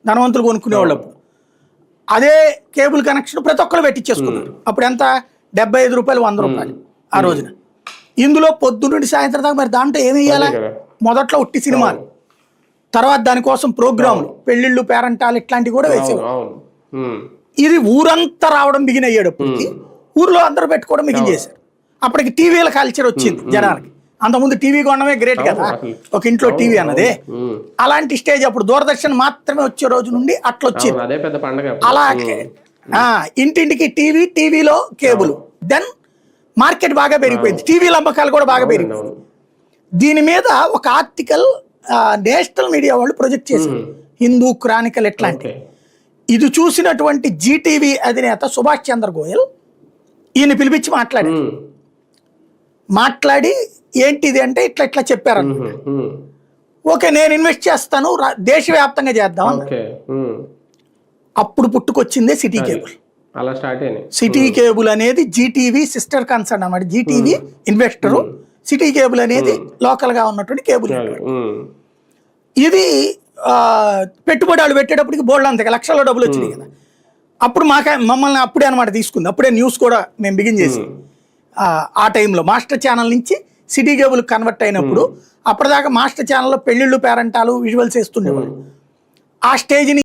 ధనవంతులు కొనుక్కునేవాళ్ళు అప్పుడు. అదే కేబుల్ కనెక్షన్ ప్రతి ఒక్కరు పెట్టించేసుకున్నారు. అప్పుడు ఎంత 75 రూపాయలు 100 రూపాయలు ఆ రోజున. ఇందులో పొద్దు నుండి సాయంత్రం దాకా మరి దాంట్లో ఏమి వేయాలా? మొదట్లో ఉట్టి సినిమాలు, తర్వాత దానికోసం ప్రోగ్రాములు, పెళ్లిళ్ళు, పేరంటాలు ఇట్లాంటివి కూడా వేసేవారు. ఇది ఊరంతా రావడం బిగిన్ అయ్యేటప్పటికి ఊర్లో అందరూ పెట్టుకోవడం బిగిన్ చేశారు. అప్పటికి టీవీల కల్చర్ వచ్చింది జనానికి. అంతకుముందు టీవీ కొనడమే గ్రేట్ కదా, ఒక ఇంట్లో టీవీ అన్నదే. అలాంటి స్టేజ్ అప్పుడు దూరదర్శన్ మాత్రమే వచ్చే రోజు నుండి అట్లా వచ్చింది. అలాగే ఇంటింటికి టీవీ, టీవీలో కేబుల్. దెన్ మార్కెట్ బాగా పెరిగిపోయింది, టీవీల అమ్మకాలు కూడా బాగా పెరిగిపోయింది. దీని మీద ఒక ఆర్టికల్ నేషనల్ మీడియా వాళ్ళు ప్రొజెక్ట్ చేశారు, హిందూ క్రానికల్ ఎట్లాంటి. ఇది చూసినటువంటి జీటీవీ అధినేత సుభాష్ చంద్ర గోయల్ ఈయన పిలిపించి మాట్లాడి ఏంటిది అంటే ఇట్లా ఇట్లా చెప్పారు. ఓకే, నేను ఇన్వెస్ట్ చేస్తాను, దేశవ్యాప్తంగా చేద్దాం. అప్పుడు పుట్టుకొచ్చిందే సిటీ కేబుల్. సిటీ కేబుల్ అనేది జీటీవీ సిస్టర్ కన్సర్న్ అన్నమాట. జీటీవీ ఇన్వెస్టరు, సిటీ కేబుల్ అనేది లోకల్ గా ఉన్నటువంటి కేబుల్. ఇది పెట్టుబడులు పెట్టేటప్పటికి బోల్డ్ అంతే లక్షల్లో డబ్బులు వచ్చినాయి కదా. అప్పుడు మమ్మల్ని అప్పుడే అనమాట తీసుకుంది. అప్పుడే న్యూస్ కూడా మేము బిగిన్ చేసి ఆ టైంలో మాస్టర్ ఛానల్ నుంచి సిటీ కేబుల్ కన్వర్ట్ అయినప్పుడు అప్పటిదాకా మాస్టర్ ఛానల్లో పెళ్లిళ్ళు, పేరంటాలు, విజువల్స్ వేస్తుండేవాళ్ళు. ఆ స్టేజ్ని